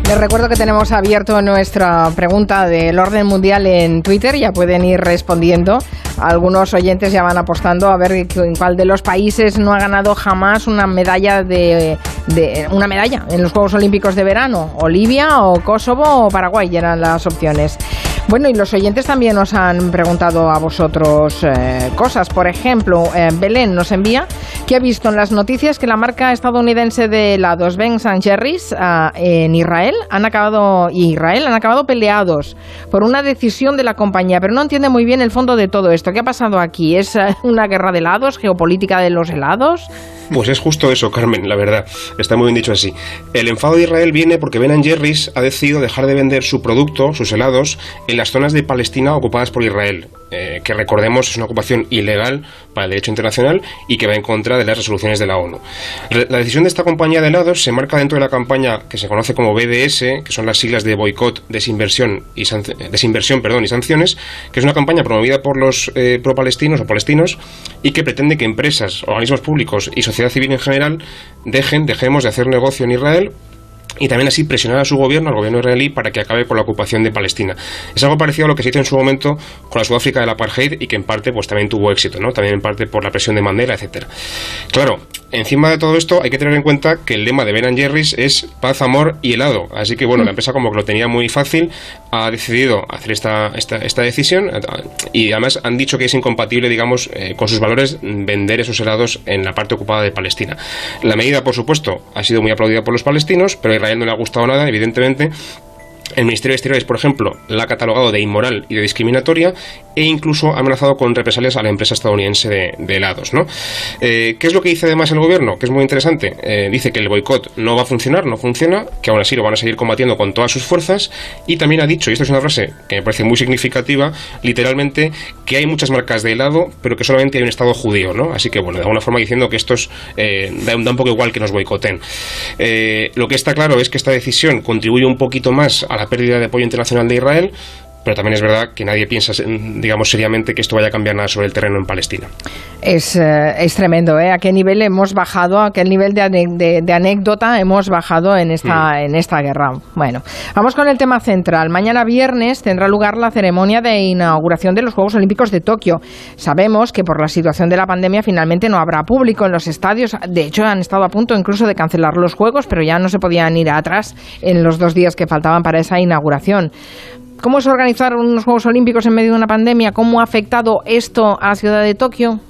Les recuerdo que tenemos abierto nuestra pregunta del orden mundial en Twitter. Ya pueden ir respondiendo. Algunos oyentes ya van apostando a ver en cuál de los países no ha ganado jamás una medalla una medalla en los Juegos Olímpicos de verano. O Libia, o Kosovo, o Paraguay eran las opciones. Bueno, y los oyentes también nos han preguntado a vosotros cosas. Por ejemplo, Belén nos envía que ha visto en las noticias que la marca estadounidense de helados Ben & Jerry's en Israel han acabado peleados por una decisión de la compañía, pero no entiende muy bien el fondo de todo esto. ¿Qué ha pasado aquí? ¿Es una guerra de helados, geopolítica de los helados? Pues es justo eso, Carmen, la verdad. Está muy bien dicho así. El enfado de Israel viene porque Ben & Jerry's ha decidido dejar de vender su producto, sus helados, en las zonas de Palestina ocupadas por Israel, que recordemos es una ocupación ilegal para el derecho internacional y que va en contra de las resoluciones de la ONU. La decisión de esta compañía de helados se marca dentro de la campaña que se conoce como BDS, que son las siglas de boicot, desinversión y sanciones, que es una campaña promovida por los pro-palestinos o palestinos y que pretende que empresas, organismos públicos y sociedad civil en general dejemos de hacer negocio en Israel y también así presionar a su gobierno, al gobierno israelí, para que acabe con la ocupación de Palestina. Es algo parecido a lo que se hizo en su momento con la Sudáfrica del apartheid y que en parte pues también tuvo éxito, ¿no? También en parte por la presión de Mandela, etcétera. Claro, encima de todo esto hay que tener en cuenta que el lema de Ben & Jerry's es paz, amor y helado. Así que bueno, la empresa como que lo tenía muy fácil, ha decidido hacer esta decisión y además han dicho que es incompatible, digamos, con sus valores vender esos helados en la parte ocupada de Palestina. La medida, por supuesto, ha sido muy aplaudida por los palestinos, pero a Israel no le ha gustado nada, evidentemente. El Ministerio de Exteriores, por ejemplo, la ha catalogado de inmoral y de discriminatoria e incluso ha amenazado con represalias a la empresa estadounidense de helados, ¿no? ¿Qué es lo que dice además el gobierno? Que es muy interesante. Dice que el boicot no va a funcionar, no funciona, que aún así lo van a seguir combatiendo con todas sus fuerzas y también ha dicho, y esto es una frase que me parece muy significativa, literalmente, que hay muchas marcas de helado, pero que solamente hay un Estado judío, ¿no? Así que, bueno, de alguna forma diciendo que estos da un poco igual que nos boicoten. Lo que está claro es que esta decisión contribuye un poquito más a la pérdida de apoyo internacional de Israel, pero también es verdad que nadie piensa, digamos, seriamente que esto vaya a cambiar nada sobre el terreno en Palestina. Es tremendo, ¿eh? ¿A qué nivel hemos bajado? ¿A qué nivel de anécdota hemos bajado en esta guerra? Bueno, vamos con el tema central. Mañana viernes tendrá lugar la ceremonia de inauguración de los Juegos Olímpicos de Tokio. Sabemos que por la situación de la pandemia finalmente no habrá público en los estadios. De hecho, han estado a punto incluso de cancelar los Juegos, pero ya no se podían ir atrás en los 2 días que faltaban para esa inauguración. ¿Cómo es organizar unos Juegos Olímpicos en medio de una pandemia? ¿Cómo ha afectado esto a la ciudad de Tokio?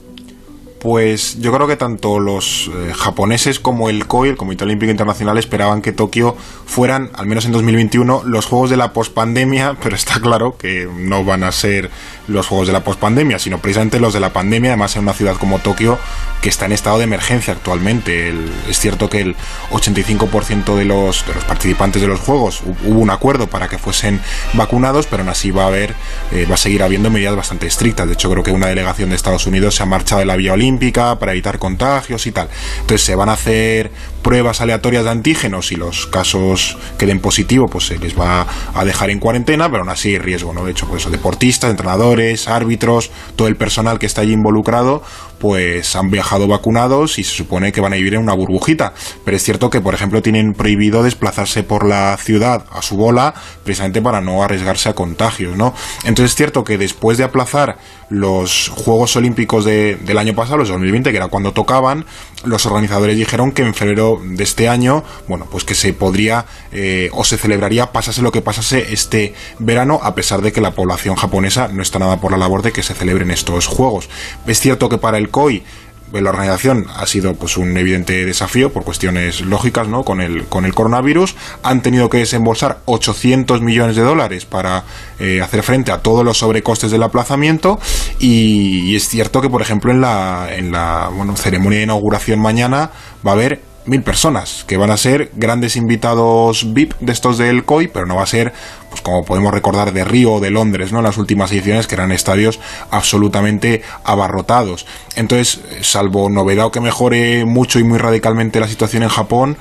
Pues yo creo que tanto los japoneses como el COI, el Comité Olímpico Internacional, esperaban que Tokio fueran, al menos en 2021, los Juegos de la pospandemia, pero está claro que no van a ser los Juegos de la pospandemia, sino precisamente los de la pandemia, además en una ciudad como Tokio, que está en estado de emergencia actualmente. Es cierto que el 85% de los participantes de los Juegos hubo un acuerdo para que fuesen vacunados, pero aún así va a seguir habiendo medidas bastante estrictas. De hecho, creo que una delegación de Estados Unidos se ha marchado de la Vía Olímpica para evitar contagios y tal. Entonces se van a hacer pruebas aleatorias de antígenos y los casos que den positivo pues se les va a dejar en cuarentena, pero aún así hay riesgo, ¿no? De hecho, pues deportistas, entrenadores, árbitros, todo el personal que está allí involucrado pues han viajado vacunados y se supone que van a vivir en una burbujita, pero es cierto que por ejemplo tienen prohibido desplazarse por la ciudad a su bola precisamente para no arriesgarse a contagios, ¿no? Entonces es cierto que después de aplazar los Juegos Olímpicos del año pasado, los 2020, que era cuando tocaban, los organizadores dijeron que en febrero de este año, bueno, pues que se podría o se celebraría, pasase lo que pasase este verano, a pesar de que la población japonesa no está nada por la labor de que se celebren estos Juegos. Es cierto que para el COI la organización ha sido pues un evidente desafío por cuestiones lógicas, ¿no? Con el coronavirus han tenido que desembolsar $800 millones para hacer frente a todos los sobrecostes del aplazamiento y es cierto que por ejemplo en la ceremonia de inauguración mañana va a haber 1.000 personas, que van a ser grandes invitados VIP de estos del COI, pero no va a ser, pues como podemos recordar, de Río o de Londres, ¿no? En las últimas ediciones, que eran estadios absolutamente abarrotados. Entonces, salvo novedad o que mejore mucho y muy radicalmente la situación en Japón,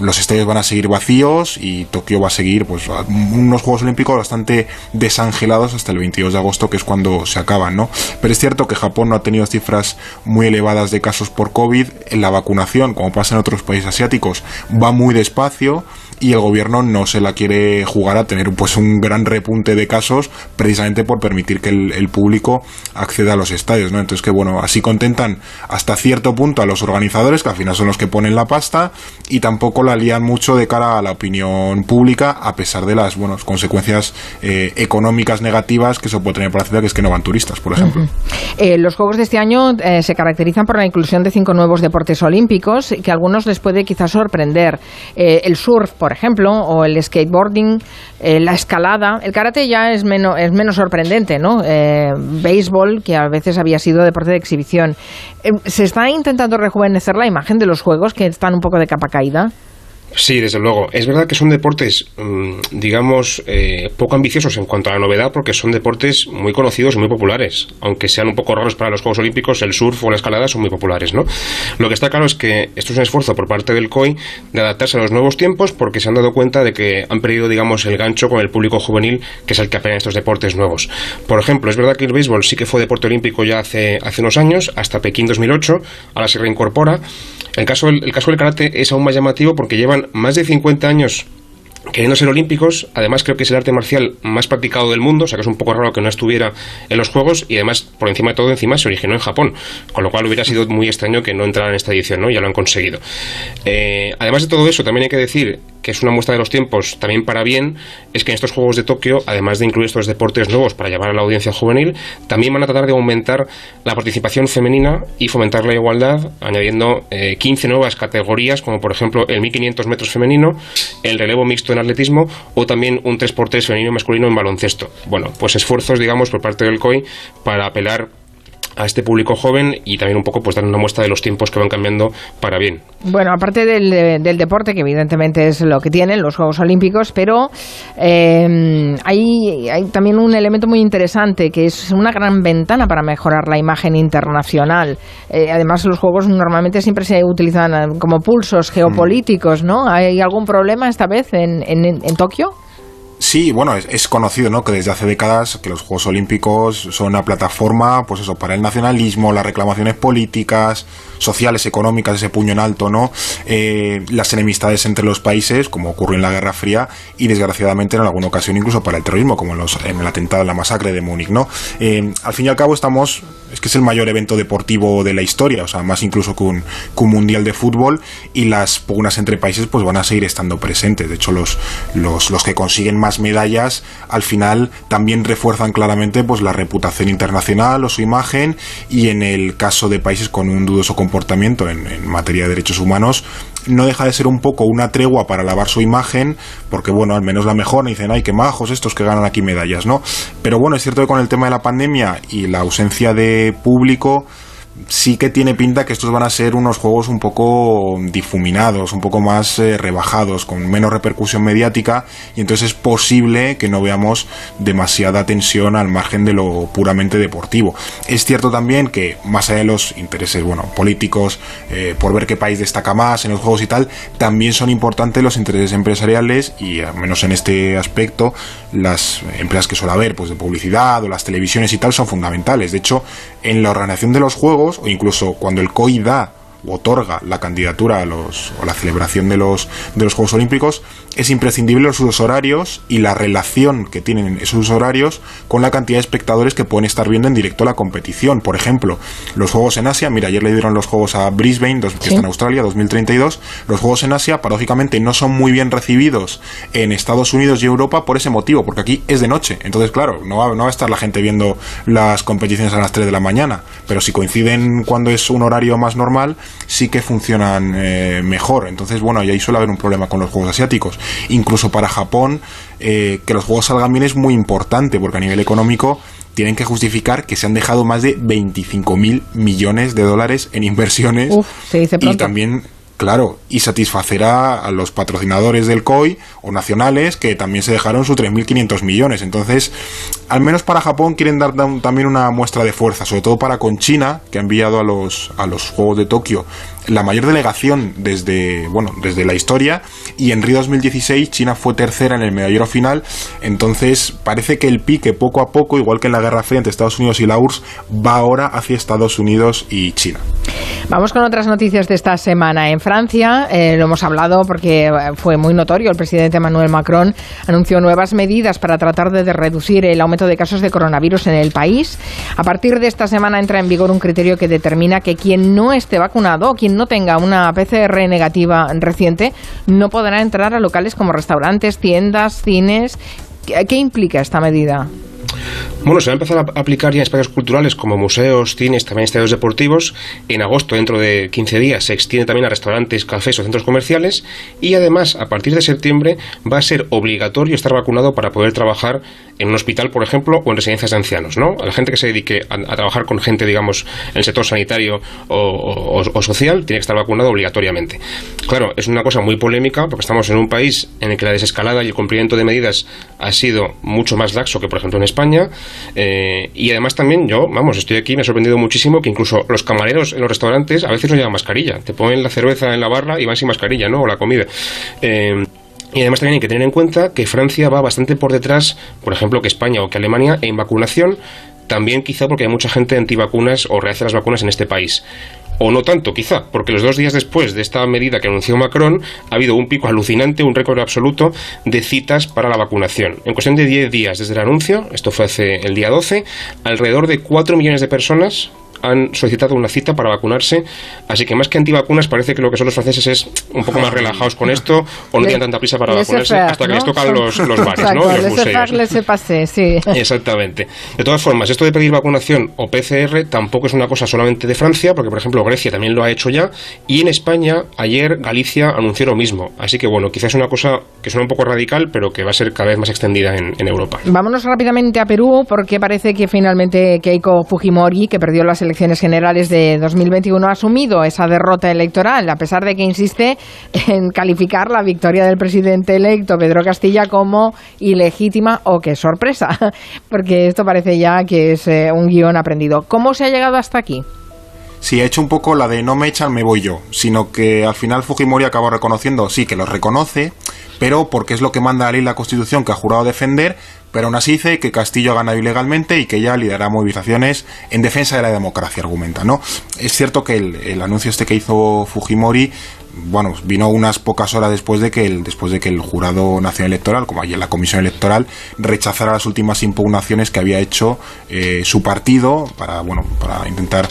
los estadios van a seguir vacíos y Tokio va a seguir pues unos Juegos Olímpicos bastante desangelados hasta el 22 de agosto, que es cuando se acaban, ¿no? Pero es cierto que Japón no ha tenido cifras muy elevadas de casos por COVID. En la vacunación, como pasa en otros países asiáticos, va muy despacio y el gobierno no se la quiere jugar a tener pues un gran repunte de casos precisamente por permitir que el público acceda a los estadios, ¿no? Entonces que bueno, así contentan hasta cierto punto a los organizadores, que al final son los que ponen la pasta, y tampoco la lían mucho de cara a la opinión pública, a pesar de las consecuencias económicas negativas que eso puede tener para la ciudad, que es que no van turistas, por ejemplo. Los Juegos de este año se caracterizan por la inclusión de 5 nuevos deportes olímpicos, que a algunos les puede quizás sorprender. El surf, por ejemplo, o el skateboarding, la escalada. El karate ya es menos sorprendente, ¿no? Béisbol, que a veces había sido deporte de exhibición. ¿Se está intentando rejuvenecer la imagen de los Juegos, que están un poco de capa caída? Sí, desde luego. Es verdad que son deportes, digamos, poco ambiciosos en cuanto a la novedad, porque son deportes muy conocidos y muy populares. Aunque sean un poco raros para los Juegos Olímpicos, el surf o la escalada son muy populares, ¿no? Lo que está claro es que esto es un esfuerzo por parte del COI de adaptarse a los nuevos tiempos, porque se han dado cuenta de que han perdido, digamos, el gancho con el público juvenil, que es el que apela a estos deportes nuevos. Por ejemplo, es verdad que el béisbol sí que fue deporte olímpico ya hace unos años, hasta Pekín 2008, ahora se reincorpora. El caso del karate es aún más llamativo porque llevan más de 50 años queriendo ser olímpicos. Además creo que es el arte marcial más practicado del mundo, o sea que es un poco raro que no estuviera en los Juegos, y además, por encima de todo, se originó en Japón, con lo cual hubiera sido muy extraño que no entrara en esta edición, ¿no? Ya lo han conseguido. Además de todo eso, también hay que decir que es una muestra de los tiempos también para bien, es que en estos Juegos de Tokio, además de incluir estos deportes nuevos para llevar a la audiencia juvenil, también van a tratar de aumentar la participación femenina y fomentar la igualdad, añadiendo 15 nuevas categorías, como por ejemplo el 1500 metros femenino, el relevo mixto en atletismo, o también un 3x3 femenino y masculino en baloncesto. Bueno, pues esfuerzos, digamos, por parte del COI para apelar a este público joven y también un poco pues dar una muestra de los tiempos que van cambiando para bien. Bueno, aparte del deporte, que evidentemente es lo que tienen los Juegos Olímpicos, pero hay también un elemento muy interesante, que es una gran ventana para mejorar la imagen internacional. Además, los Juegos normalmente siempre se utilizan como pulsos geopolíticos, ¿no? ¿Hay algún problema esta vez en Tokio? Sí, bueno, es conocido, ¿no?, que desde hace décadas que los Juegos Olímpicos son una plataforma, pues eso, para el nacionalismo, las reclamaciones políticas, sociales, económicas, ese puño en alto, ¿no? Las enemistades entre los países, como ocurrió en la Guerra Fría, y desgraciadamente en alguna ocasión incluso para el terrorismo, como en el atentado, en la masacre de Múnich, ¿no? Al fin y al cabo es que es el mayor evento deportivo de la historia, o sea, más incluso que un mundial de fútbol, y las pugnas entre países pues van a seguir estando presentes. De hecho, los que consiguen más medallas al final también refuerzan claramente pues la reputación internacional o su imagen, y en el caso de países con un dudoso comportamiento en materia de derechos humanos, no deja de ser un poco una tregua para lavar su imagen, porque bueno, al menos la mejor, dicen, ay, qué majos estos que ganan aquí medallas, ¿no? Pero bueno, es cierto que con el tema de la pandemia y la ausencia de público, sí que tiene pinta que estos van a ser unos juegos un poco difuminados, un poco más rebajados, con menos repercusión mediática, y entonces es posible que no veamos demasiada tensión al margen de lo puramente deportivo. Es cierto también que, más allá de los intereses políticos, por ver qué país destaca más en los juegos y tal, también son importantes los intereses empresariales, y al menos en este aspecto las empresas que suele haber, pues de publicidad o las televisiones y tal, son fundamentales. De hecho, en la organización de los juegos, o incluso cuando el COI da o otorga la candidatura o la celebración de los Juegos Olímpicos, es imprescindible los usos horarios y la relación que tienen esos usos horarios con la cantidad de espectadores que pueden estar viendo en directo la competición. Por ejemplo, los Juegos en Asia, mira, ayer le dieron los Juegos a Brisbane, que está en Australia, 2032, los Juegos en Asia, paradójicamente, no son muy bien recibidos en Estados Unidos y Europa por ese motivo, porque aquí es de noche. Entonces, claro, no va a estar la gente viendo las competiciones a las 3 de la mañana, pero si coinciden cuando es un horario más normal, sí que funcionan mejor. Entonces, bueno, y ahí suele haber un problema con los Juegos Asiáticos. Incluso para Japón, que los Juegos salgan bien es muy importante, porque a nivel económico tienen que justificar que se han dejado más de 25.000 millones de dólares en inversiones. Se dice pronto. Y también, claro, y satisfacerá a los patrocinadores del COI o nacionales, que también se dejaron sus 3.500 millones. Entonces, al menos para Japón quieren dar también una muestra de fuerza, sobre todo para con China, que ha enviado a los Juegos de Tokio la mayor delegación desde la historia, y en Río 2016 China fue tercera en el medallero final. Entonces parece que el pique poco a poco, igual que en la Guerra Fría entre Estados Unidos y la URSS, va ahora hacia Estados Unidos y China. Vamos con otras noticias de esta semana. En Francia, lo hemos hablado porque fue muy notorio, el presidente Emmanuel Macron anunció nuevas medidas para tratar de reducir el aumento de casos de coronavirus en el país. A partir de esta semana entra en vigor un criterio que determina que quien no esté vacunado o quien no tenga una PCR negativa reciente no podrá entrar a locales como restaurantes, tiendas, cines. ¿Qué implica esta medida? Bueno, se va a empezar a aplicar ya en espacios culturales como museos, cines, también estadios deportivos. En agosto, dentro de 15 días, se extiende también a restaurantes, cafés o centros comerciales. Y además, a partir de septiembre, va a ser obligatorio estar vacunado para poder trabajar en un hospital, por ejemplo, o en residencias de ancianos, ¿no? A la gente que se dedique a trabajar con gente, digamos, en el sector sanitario o social, tiene que estar vacunado obligatoriamente. Claro, es una cosa muy polémica porque estamos en un país en el que la desescalada y el cumplimiento de medidas ha sido mucho más laxo que, por ejemplo, en España. Y además también estoy aquí, me ha sorprendido muchísimo que incluso los camareros en los restaurantes a veces no llevan mascarilla. Te ponen la cerveza en la barra y van sin mascarilla, ¿no? O la comida. Y además también hay que tener en cuenta que Francia va bastante por detrás, por ejemplo, que España o que Alemania en vacunación, también quizá porque hay mucha gente antivacunas o reacia a las vacunas en este país. O no tanto, quizá, porque los 2 días después de esta medida que anunció Macron, ha habido un pico alucinante, un récord absoluto de citas para la vacunación. En cuestión de 10 días desde el anuncio, esto fue hace el día 12, alrededor de 4 millones de personas han solicitado una cita para vacunarse, así que más que antivacunas parece que lo que son los franceses es un poco más relajados con esto, o no tienen tanta prisa para vacunarse hasta que les tocan los bares, exacto, ¿no? Los museos. Sí. Exactamente. De todas formas, esto de pedir vacunación o PCR tampoco es una cosa solamente de Francia, porque por ejemplo Grecia también lo ha hecho ya, y en España ayer Galicia anunció lo mismo, así que bueno, quizás es una cosa que suena un poco radical, pero que va a ser cada vez más extendida en Europa. Vámonos rápidamente a Perú, porque parece que finalmente Keiko Fujimori, que perdió las elecciones generales de 2021, ha asumido esa derrota electoral, a pesar de que insiste en calificar la victoria del presidente electo Pedro Castilla como ilegítima o que sorpresa, porque esto parece ya que es un guión aprendido. ¿Cómo se ha llegado hasta aquí? Sí, ha hecho un poco la de no me echan, me voy yo, sino que al final Fujimori acabó reconociendo, sí, que lo reconoce, pero porque es lo que manda la ley y la Constitución que ha jurado defender, pero aún así dice que Castillo ha ganado ilegalmente y que ella liderará movilizaciones en defensa de la democracia, argumenta, ¿no? Es cierto que el anuncio que hizo Fujimori, bueno, vino unas pocas horas después de que el Jurado Nacional Electoral, como ayer la Comisión Electoral, rechazara las últimas impugnaciones que había hecho su partido para intentar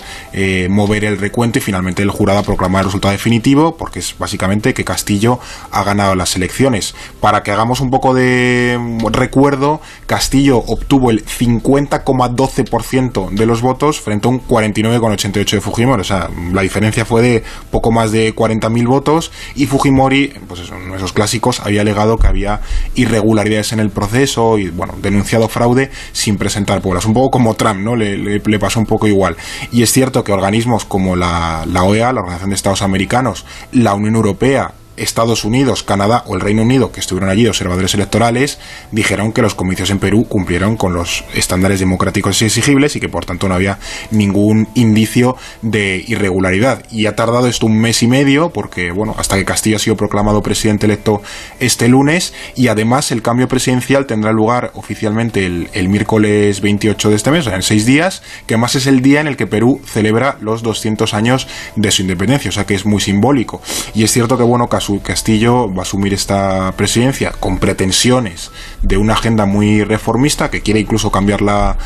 mover el recuento, y finalmente el jurado ha proclamado el resultado definitivo, porque es básicamente que Castillo ha ganado las elecciones. Para que hagamos un poco de recuerdo, Castillo obtuvo el 50,12% de los votos frente a un 49,88% de Fujimori. O sea, la diferencia fue de poco más de 40.000 votos, y Fujimori, pues eso, en esos clásicos, había alegado que había irregularidades en el proceso y, bueno, denunciado fraude sin presentar pruebas. Un poco como Trump, ¿no? Le pasó un poco igual. Y es cierto que organismos como la OEA, la Organización de Estados Americanos, la Unión Europea, Estados Unidos, Canadá o el Reino Unido, que estuvieron allí de observadores electorales, dijeron que los comicios en Perú cumplieron con los estándares democráticos exigibles y que por tanto no había ningún indicio de irregularidad. Y ha tardado esto 1 mes y medio, porque bueno, hasta que Castillo ha sido proclamado presidente electo este lunes, y además el cambio presidencial tendrá lugar oficialmente el miércoles 28 de este mes, o sea, en 6 días, que además es el día en el que Perú celebra los 200 años de su independencia, o sea que es muy simbólico. Y es cierto que bueno, Castillo va a asumir esta presidencia con pretensiones de una agenda muy reformista, que quiere incluso cambiar la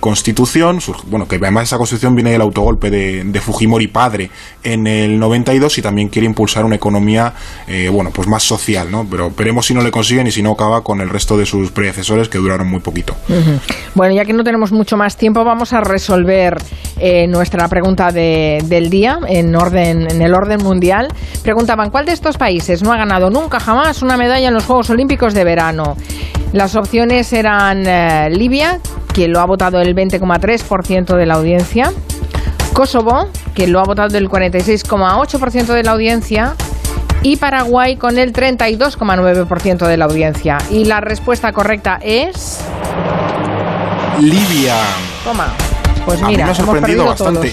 Constitución, que además esa Constitución viene del autogolpe de Fujimori padre en el 92, y también quiere impulsar una economía pues más social, ¿no? Pero veremos si no le consiguen y si no acaba con el resto de sus predecesores, que duraron muy poquito. Uh-huh. Bueno, ya que no tenemos mucho más tiempo, vamos a resolver nuestra pregunta del día en el orden mundial. Preguntaban, ¿cuál de estos países no ha ganado nunca jamás una medalla en los Juegos Olímpicos de verano? Las opciones eran Libia, que lo ha votado el 20,3% de la audiencia, Kosovo, que lo ha votado el 46,8% de la audiencia, y Paraguay con el 32,9% de la audiencia. Y la respuesta correcta es... Libia. Toma. Pues mira, a mí me ha sorprendido bastante.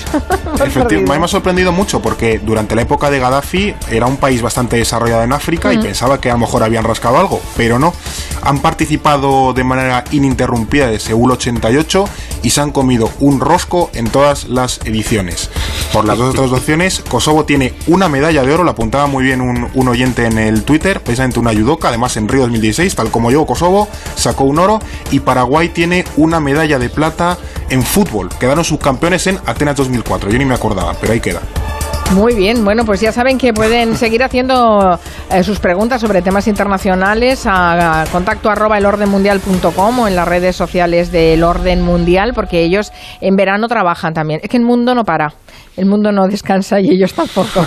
Efectivamente, me ha sorprendido mucho, porque durante la época de Gaddafi era un país bastante desarrollado en África, y pensaba que a lo mejor habían rascado algo, pero no. Han participado de manera ininterrumpida de Seúl 88 y se han comido un rosco en todas las ediciones. Por las dos otras opciones, Kosovo tiene una medalla de oro, lo apuntaba muy bien un oyente en el Twitter, precisamente una judoka, además en Río 2016, tal como yo, Kosovo sacó un oro, y Paraguay tiene una medalla de plata en fútbol. Quedaron subcampeones en Atenas 2004, yo ni me acordaba, pero ahí queda. Muy bien, bueno, pues ya saben que pueden seguir haciendo sus preguntas sobre temas internacionales a contacto@elordenmundial.com o en las redes sociales del Orden Mundial, porque ellos en verano trabajan también. Es que el mundo no para, el mundo no descansa y ellos tampoco.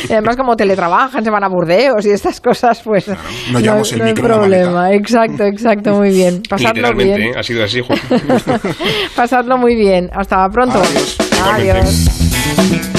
Y además, como teletrabajan, se van a Burdeos y estas cosas, pues no llevamos el micro problema. Exacto, muy bien. Pasadlo bien. Ha sido así, Juan. Pasadlo muy bien. Hasta pronto. Adiós. Adiós.